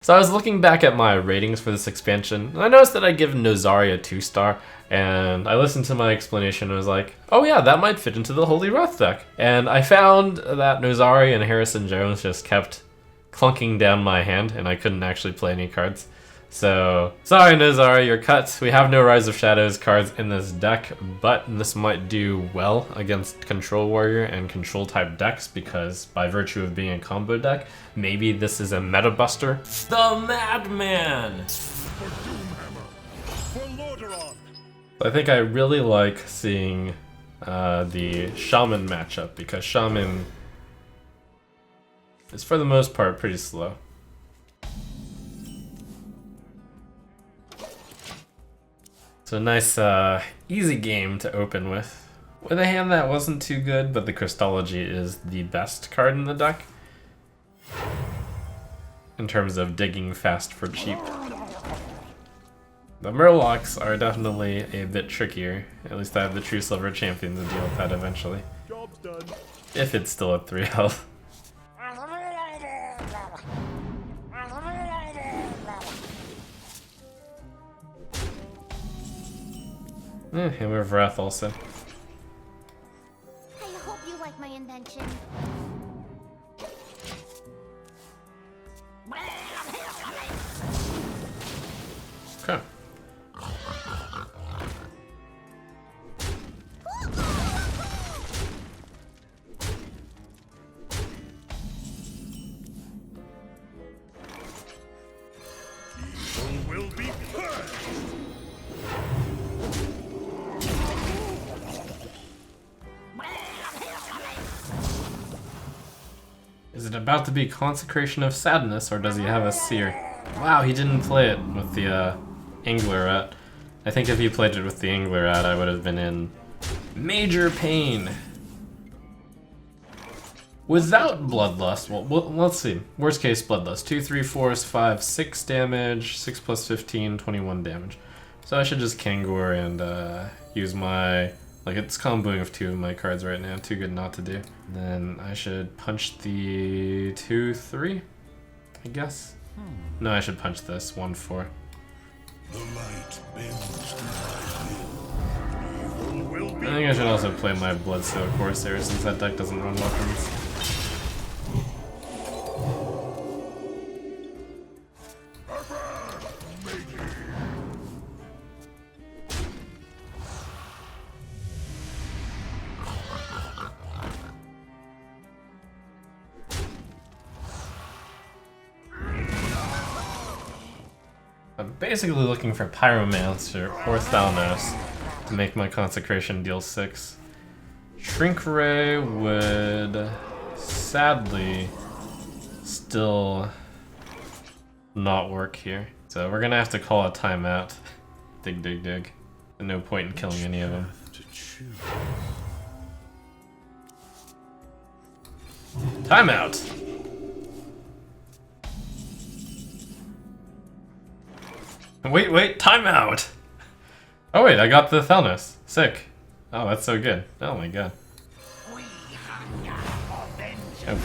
So I was looking back at my ratings for this expansion, and I noticed that I give Nozari a 2-star, and I listened to my explanation and was like, oh yeah, that might fit into the Holy Wrath deck. And I found that Nozari and Harrison Jones just kept clunking down my hand, and I couldn't actually play any cards. So, sorry Nozari, you're cut. We have no Rise of Shadows cards in this deck, but this might do well against Control Warrior and Control type decks because by virtue of being a combo deck, maybe this is a meta buster. The Madman! I think I really like seeing the Shaman matchup because Shaman is for the most part pretty slow. So a nice, easy game to open with. With a hand that wasn't too good, but the Crystology is the best card in the deck. In terms of digging fast for cheap. The Murlocs are definitely a bit trickier. At least I have the True Silver Champion to deal with that eventually. Job's done. If it's still at 3 health. And we have Wrath also. I hope you like my invention. Okay. Evil will be purged. Is it about to be Consecration of Sadness, or does he have a Seer? Wow, he didn't play it with the Angler Rat. I think if he played it with the Angler Rat, I would have been in major pain. Without Bloodlust, well, let's see. Worst case Bloodlust. 2, 3, 4, 5, 6 damage, 6 plus 15, 21 damage. So I should just Kangor and use my... Like, it's comboing with 2 of my cards right now, too good not to do. Then I should punch the 2, 3, I guess. No, I should punch this, 1, 4. The light bends to my will. Evil will be I think I should also play my Bloodsteel Corsair since that deck doesn't run weapons. I'm basically looking for Pyromancer or Thalnos to make my Consecration deal 6. Shrink Ray would sadly still not work here. So we're gonna have to call a timeout. Dig, dig, dig. No point in killing any of them. Timeout! Wait, timeout! Oh wait, I got the Thalnos. Sick. Oh, that's so good. Oh my god. Okay.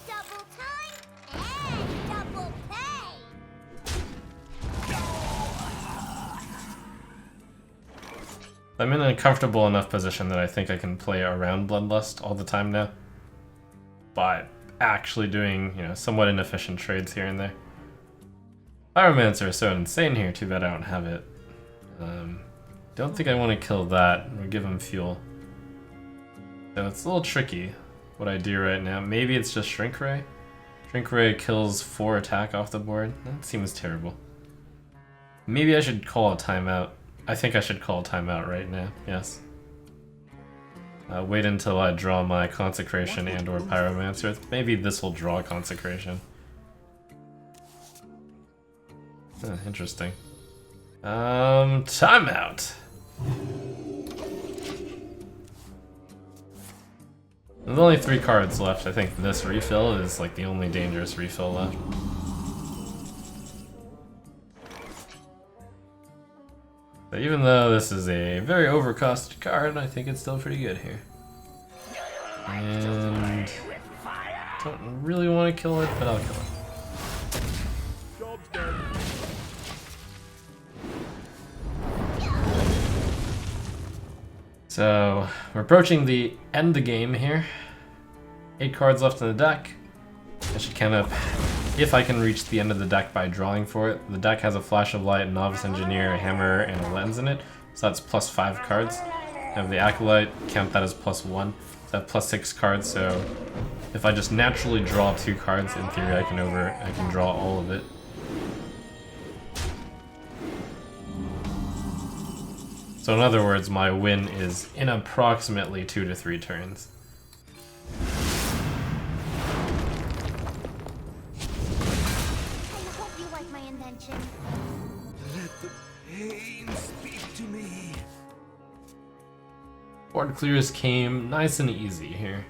Double time and double pay. I'm in a comfortable enough position that I think I can play around Bloodlust all the time now. But actually doing, somewhat inefficient trades here and there. Pyromancer is so insane here, too bad I don't have it. Don't think I want to kill that or give him fuel. So it's a little tricky what I do right now. Maybe it's just Shrink Ray? Shrink Ray kills 4 attack off the board? That seems terrible. Maybe I should call a timeout. I think I should call a timeout right now, yes. Wait until I draw my Consecration and or Pyromancer. Maybe this will draw Consecration. Interesting. Timeout! There's only 3 cards left. I think this refill is like the only dangerous refill left. But even though this is a very overcosted card, I think it's still pretty good here. And don't really want to kill it, but I'll kill it. Job's done. So we're approaching the end of the game here. 8 cards left in the deck. I should count up if I can reach the end of the deck by drawing for it. The deck has a Flash of Light, Novice Engineer, a Hammer, and a Lens in it. So that's plus 5 cards. I have the Acolyte, count that as plus 1. So I have plus 6 cards, so if I just naturally draw 2 cards, in theory I can draw all of it. So in other words, my win is in approximately 2 to 3 turns. I hope you like my invention. Let the pain speak to me. Board clears came nice and easy here.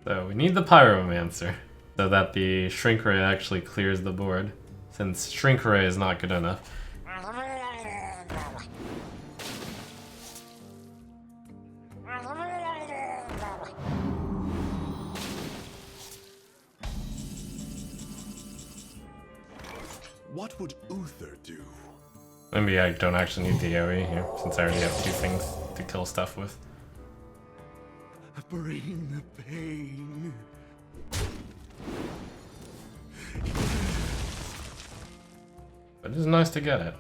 So we need the Pyromancer so that the Shrink Ray actually clears the board, since Shrink Ray is not good enough. What would Uther do? Maybe I don't actually need the AoE here, since I already have 2 things to kill stuff with. Bring the pain. But it's nice to get it.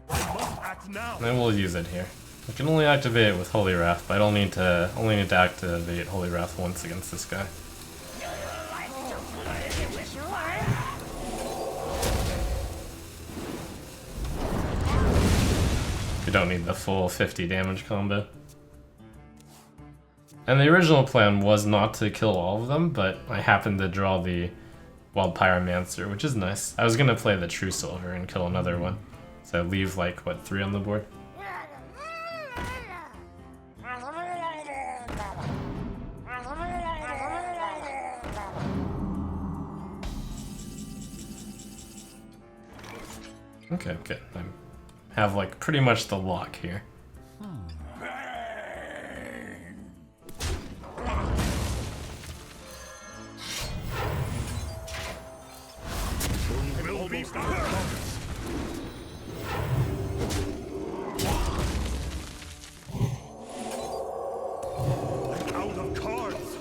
Act now. And then we'll use it here. I can only activate it with Holy Wrath, but I don't need to only need to activate Holy Wrath once against this guy. You don't need the full 50 damage combo. And the original plan was not to kill all of them, but I happened to draw the Wild Pyromancer, which is nice. I was gonna play the True Silver and kill another one. So leave like, what, 3 on the board? Okay, good. I have like pretty much the lock here. Will be out of cards.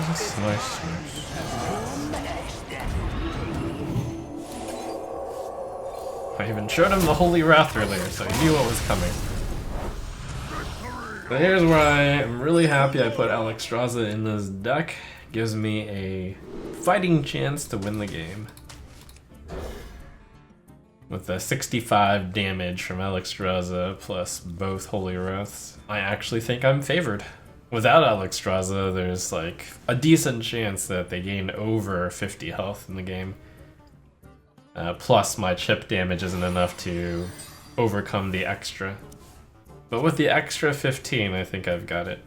That's nice. I even showed him the Holy Wrath earlier, so he knew what was coming. But here's where I am really happy I put Alexstrasza in this deck. Gives me a fighting chance to win the game. With the 65 damage from Alexstrasza plus both Holy Wraths, I actually think I'm favored. Without Alexstrasza, there's like a decent chance that they gain over 50 health in the game. Plus my chip damage isn't enough to overcome the extra. But with the extra 15, I think I've got it.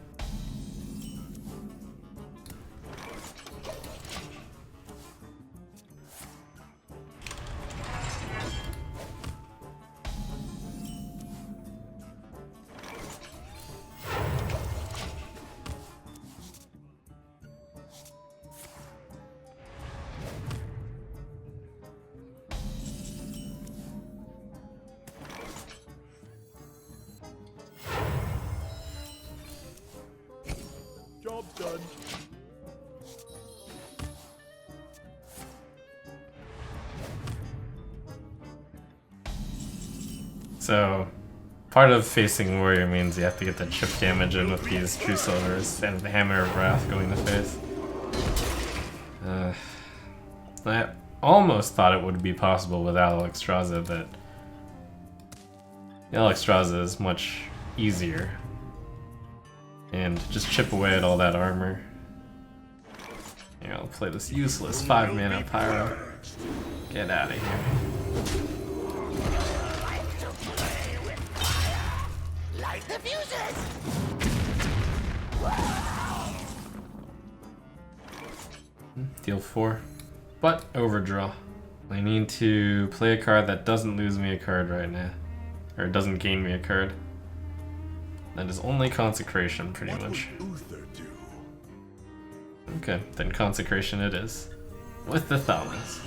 Job's done. So, Part of facing warrior means you have to get the chip damage in with these true silvers and the hammer of wrath going to face. I almost thought it would be possible with Alexstrasza, but Alexstrasza is much easier. And just chip away at all that armor. Here, I'll play this useless 5-mana pyro. Get out of here. Light the fuses! Deal 4. But overdraw. I need to play a card that doesn't lose me a card right now. Or doesn't gain me a card. That is only Consecration, pretty much. Okay, then Consecration it is. With the Thalmos.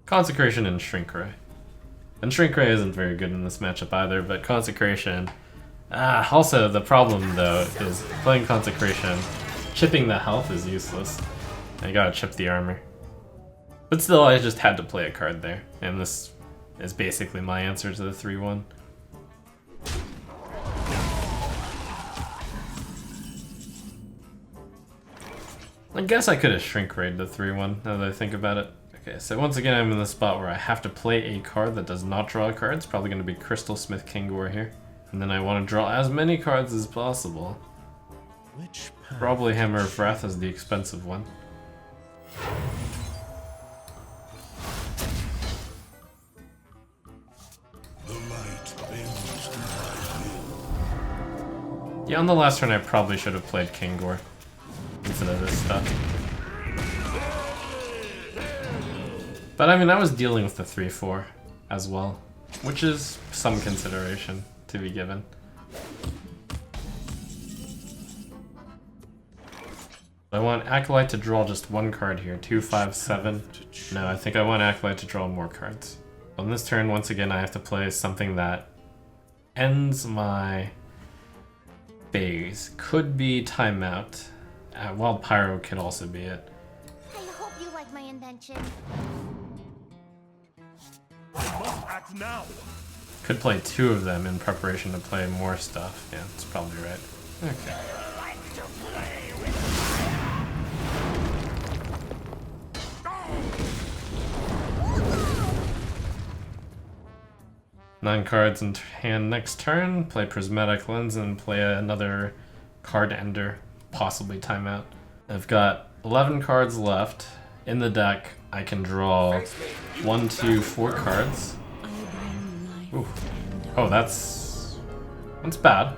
Consecration and Shrink Ray. And Shrink Ray isn't very good in this matchup either, but Consecration... also, the problem though is playing Consecration, chipping the health is useless. I gotta chip the armor. But still, I just had to play a card there, and this is basically my answer to the 3-1. I guess I could have Shrink Rayed the 3-1 now that I think about it. Okay, so once again I'm in the spot where I have to play a card that does not draw a card. It's probably going to be Crystal Smith Kingor here. And then I want to draw as many cards as possible. Probably Hammer of Wrath is the expensive one. Yeah, on the last turn I probably should have played Kingor instead of this stuff. But I mean, I was dealing with the 3-4 as well, which is some consideration to be given. I want Acolyte to draw just one card here, 2, 5, 7. No, I think I want Acolyte to draw more cards. On this turn, once again, I have to play something that ends my phase. Could be Timeout. Wild Pyro could also be it. I hope you like my invention. Act now. Could play 2 of them in preparation to play more stuff. Yeah, that's probably right. Okay. 9 cards in hand next turn. Play Prismatic Lens and play another card ender, possibly Timeout. I've got 11 cards left. In the deck, I can draw 1, 2, 4 cards. Ooh. Oh, that's bad.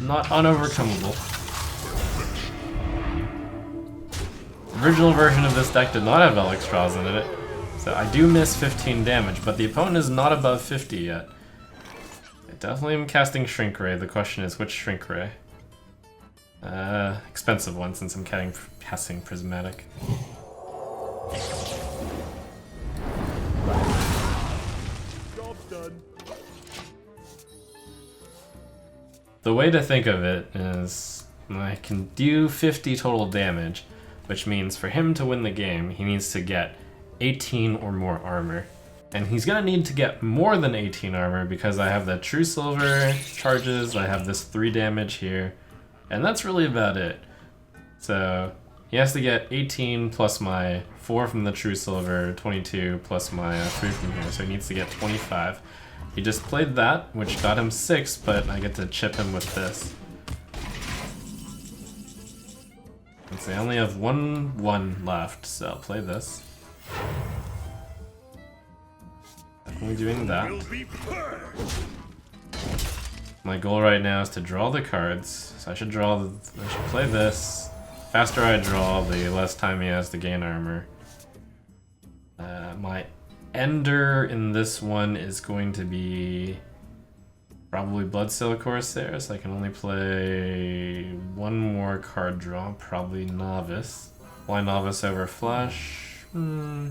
Not unovercomable. The original version of this deck did not have Alexstrasza in it, so I do miss 15 damage, but the opponent is not above 50 yet. I definitely am casting Shrink Ray. The question is, which Shrink Ray? Expensive one, since I'm casting Prismatic. Job's done. The way to think of it is I can do 50 total damage, which means for him to win the game, he needs to get 18 or more armor. And he's gonna need to get more than 18 armor because I have the True Silver charges, I have this 3 damage here, and that's really about it. So he has to get 18 plus my 4 from the True Silver, 22 plus my 3 from here, so he needs to get 25. He just played that, which got him 6, but I get to chip him with this. Let's see, I only have 1/1 left, so I'll play this. Definitely doing that. My goal right now is to draw the cards, so I should play this. Faster I draw, the less time he has to gain armor. My ender in this one is going to be probably Bloodsail Corsair, so I can only play 1 more card draw, probably Novice. Why Novice over Flash? No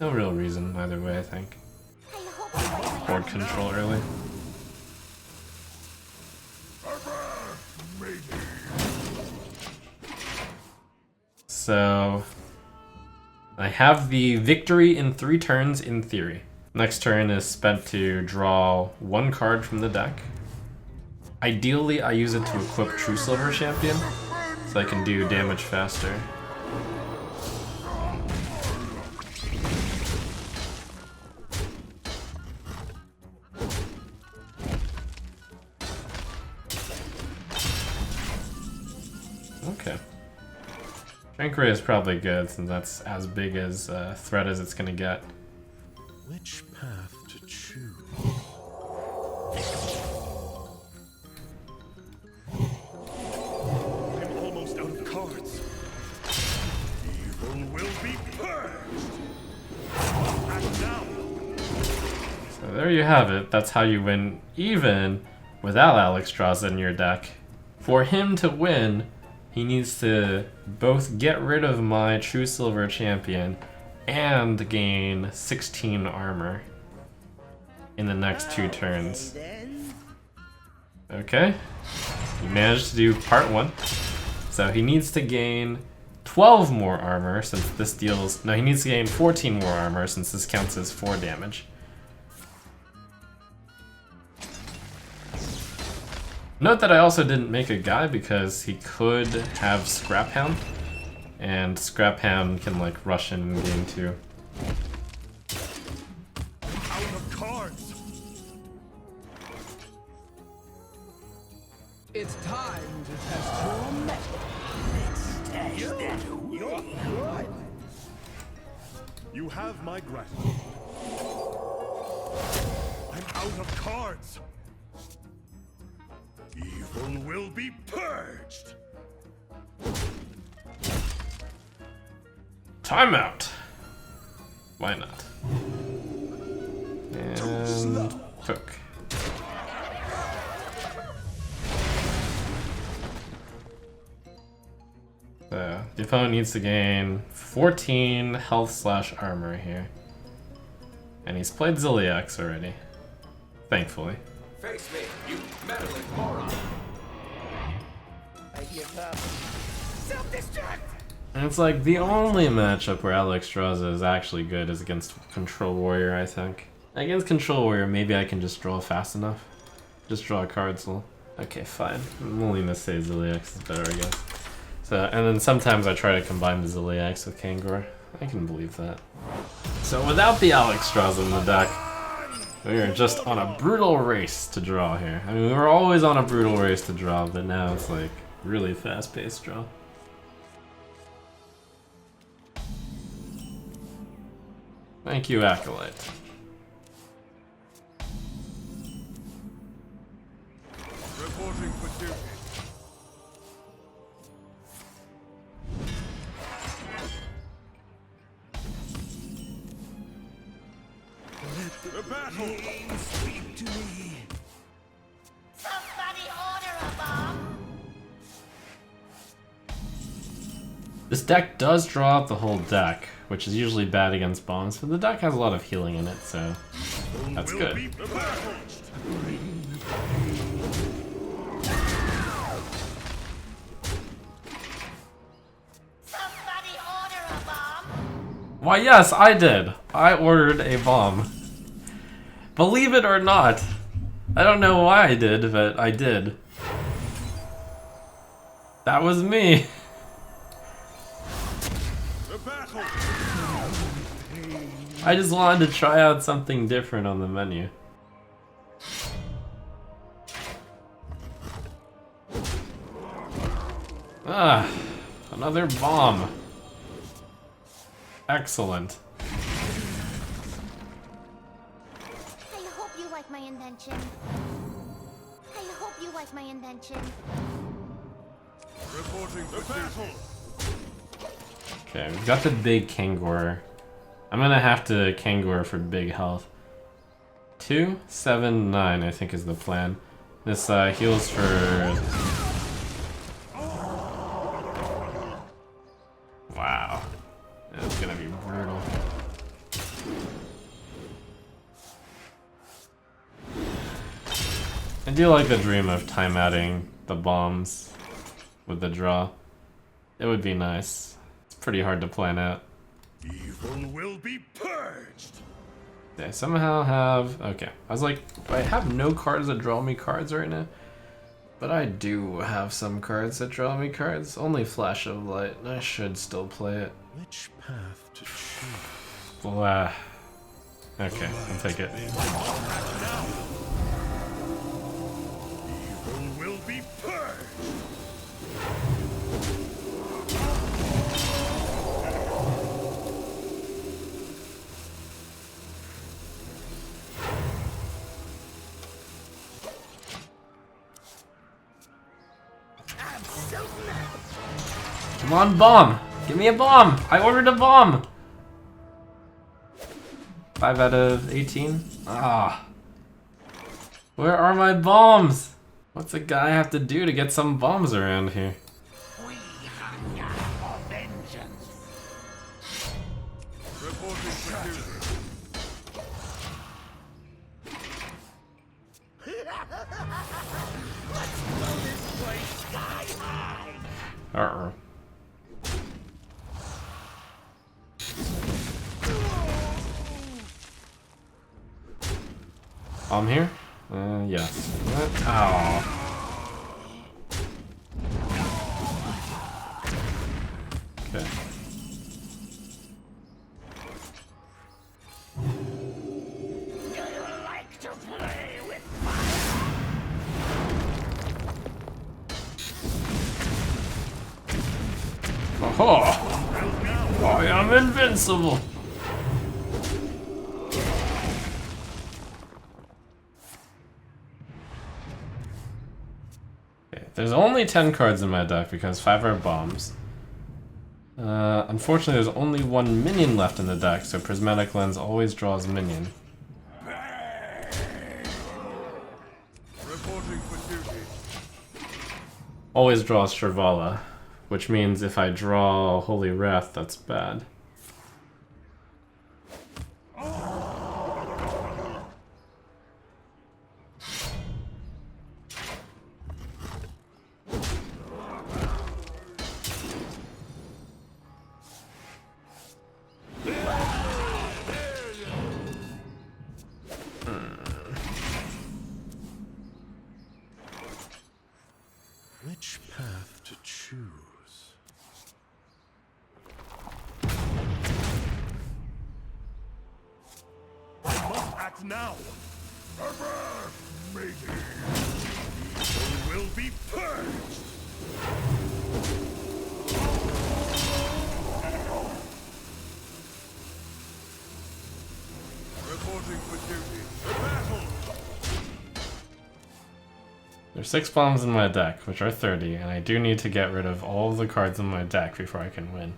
real reason either way, I think. Board control early. So I have the victory in 3 turns in theory. Next turn is spent to draw 1 card from the deck. Ideally, I use it to equip True Silver Champion, so I can do damage faster. Okay. Shrink Ray is probably good, since that's as big as threat as it's gonna get. Which path to choose? I'm almost out of cards. Evil will be purged. And now. So there you have it. That's how you win, even without Alexstrasza in your deck. For him to win, he needs to both get rid of my True Silver Champion and gain 16 armor in the next 2 turns. Okay, he managed to do part 1. So he needs to gain 12 more armor since this deals... No, he needs to gain 14 more armor since this counts as 4 damage. Note that I also didn't make a guy because he could have Scrap Hound, and Scrap Hound can like rush in and gain 2. Out of cards. It's time to test your metal. You have my gratitude. I'm out of cards. Evil will be purged. Timeout! Why not? And cook. So, the opponent needs to gain 14 health / armor here. And he's played Ziliax already. Thankfully. Face me, you meddling moron! I give up. Self-destruct! And it's like the only matchup where Alexstrasza is actually good is against Control Warrior, I think. Against Control Warrior, maybe I can just draw fast enough. Just draw a card slow. Okay, fine. I'm only gonna say Ziliax is better, I guess. So, and then sometimes I try to combine the Ziliax with Kangor. I can believe that. So without the Alexstrasza in the deck, we are just on a brutal race to draw here. I mean, we were always on a brutal race to draw, but now it's like really fast-paced draw. Thank you, Acolyte. Reporting for duty. The battle! Speak to me. Somebody order a bomb! This deck does draw out the whole deck, which is usually bad against bombs, but the deck has a lot of healing in it, so that's Will good. be purged. Somebody order a bomb! Why, yes, I did. I ordered a bomb. Believe it or not. I don't know why I did, but I did. That was me. The battle! I just wanted to try out something different on the menu. Ah, another bomb. Excellent. I hope you like my invention. I hope you like my invention. Reporting for battle! Okay, we've got the big Kangor. I'm gonna have to Kangor for big health. 2, 7, 9, I think is the plan. This heals for... Wow. It's gonna be brutal. I do like the dream of timeouting the bombs with the draw. It would be nice. It's pretty hard to plan out. Evil will be purged. I somehow have... Okay, I was like, I have no cards that draw me cards right now. But I do have some cards that draw me cards. Only Flash of Light. I should still play it. Which path to choose? Blah. Okay, I'll take it. Evil will be purged. Come on, bomb! Give me a bomb! I ordered a bomb! 5 out of 18? Ah. Where are my bombs? What's a guy have to do to get some bombs around here? We hunger for vengeance. Reporting for duty. Let's blow this place sky high. Uh-oh. I'm here? Yes. What? Oh. Okay. Do you like to play with Oh, I am invincible. Okay, there's only 10 cards in my deck because 5 are bombs. Unfortunately, there's only 1 minion left in the deck, so Prismatic Lens always draws minion. Reporting for duty. Always draws Shrivala, which means if I draw Holy Wrath, that's bad. Which path to choose? I must act now. Maybe. Evil will be purged. Reporting for duty. The battle. There's 6 bombs in my deck, which are 30, and I do need to get rid of all of the cards in my deck before I can win.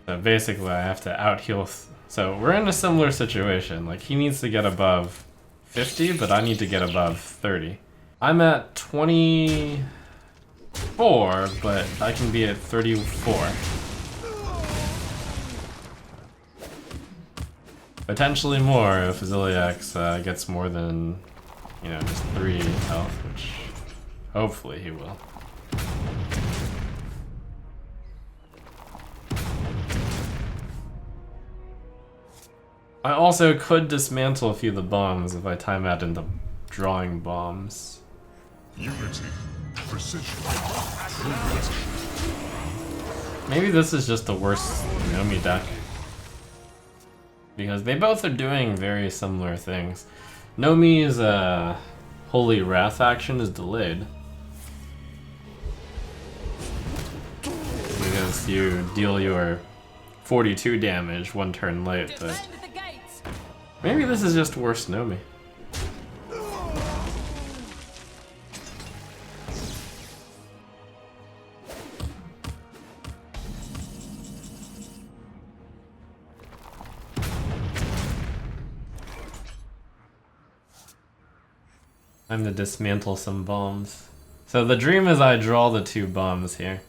So basically I have to out-heal... So we're in a similar situation. Like, he needs to get above 50, but I need to get above 30. I'm at 24, but I can be at 34. Potentially more if Ziliax gets more than, you know, just 3 health, which... hopefully he will. I also could dismantle a few of the bombs if I time out into drawing bombs. Unity. Precision. Maybe this is just the worst Nomi deck. Because they both are doing very similar things. Nomi's Holy Wrath action is delayed. Because you deal your 42 damage 1 turn late, but maybe this is just worse Nomi. Time to dismantle some bombs. So the dream is I draw the 2 bombs here.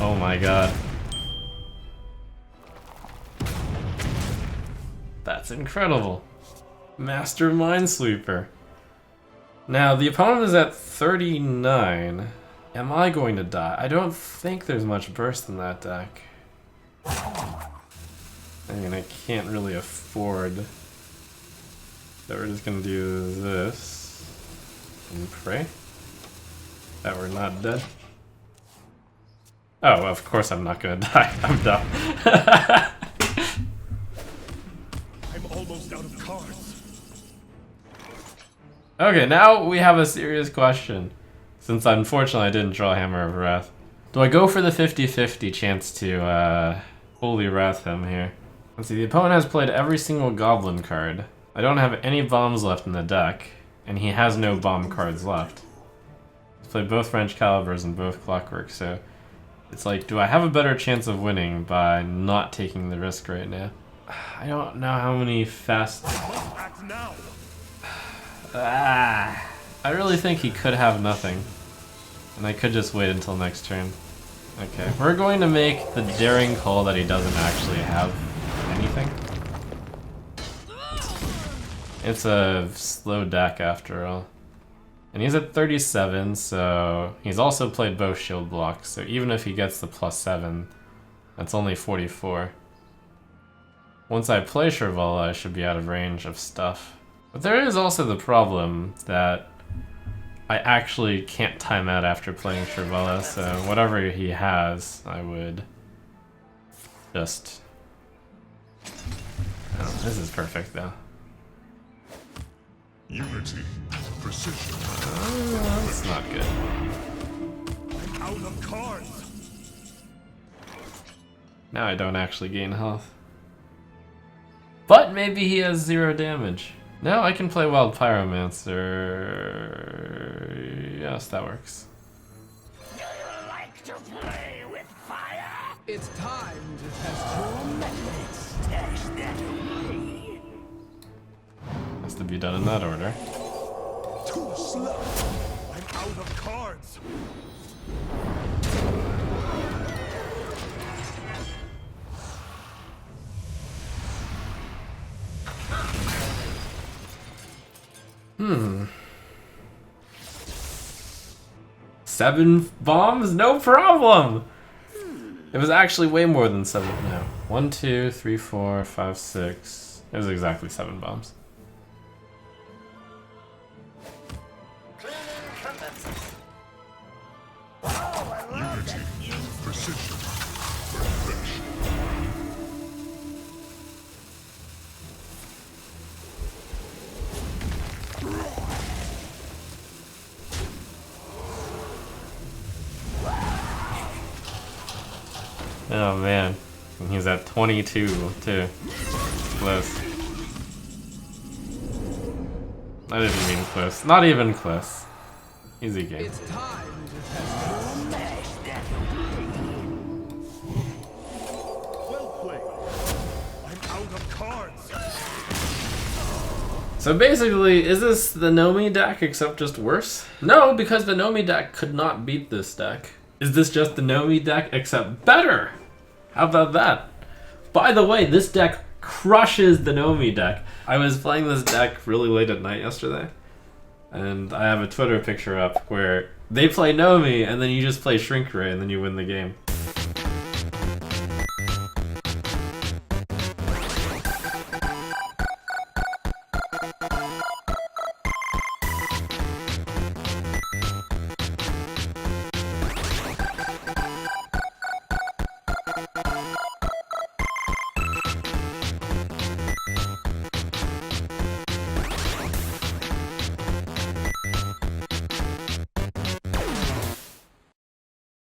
Oh my god. That's incredible. Master Minesweeper. Now, the opponent is at 39. Am I going to die? I don't think there's much burst in that deck. I mean, I can't really afford. So we're just gonna do this and pray that we're not dead. Oh, of course I'm not gonna die. I'm dumb. I'm almost out of cards. Okay, now we have a serious question. Since unfortunately I didn't draw Hammer of Wrath. Do I go for the 50-50 chance to Holy Wrath him here? Let's see, the opponent has played every single Goblin card. I don't have any bombs left in the deck, and he has no bomb cards left. He's played both French Calibers and both Clockwork, so it's like, do I have a better chance of winning by not taking the risk right now? I don't know how many fast... Act now. I really think he could have nothing. And I could just wait until next turn. Okay, we're going to make the daring call that he doesn't actually have anything. It's a slow deck after all. And he's at 37, so he's also played both shield blocks, so even if he gets the +7, that's only 44. Once I play Shirvala, I should be out of range of stuff. But there is also the problem that I actually can't time out after playing Shirvala, so whatever he has, I would just... Oh, this is perfect though. Unity, precision. That's not good. I'm out of cards. Now I don't actually gain health. But maybe he has 0 damage. No, I can play Wild Pyromancer. Yes, that works. Do you like to play with fire? It's time to test your Let's test that away. Has to be done in that order. Too slow. I'm out of cards. Hmm. 7 bombs? No problem! It was actually way more than 7. No. 1, 2, 3, 4, 5, 6. It was exactly 7 bombs. Unity, precision, perfection. Oh man. And he's at 22 too. Close. I didn't mean close. Not even close. Easy game. It's time to test your Well played. I'm out of cards. So basically, is this the Nomi deck except just worse? No, because the Nomi deck could not beat this deck. Is this just the Nomi deck except better? How about that? By the way, this deck crushes the Nomi deck. I was playing this deck really late at night yesterday, and I have a Twitter picture up where they play Nomi and then you just play Shrink Ray and then you win the game.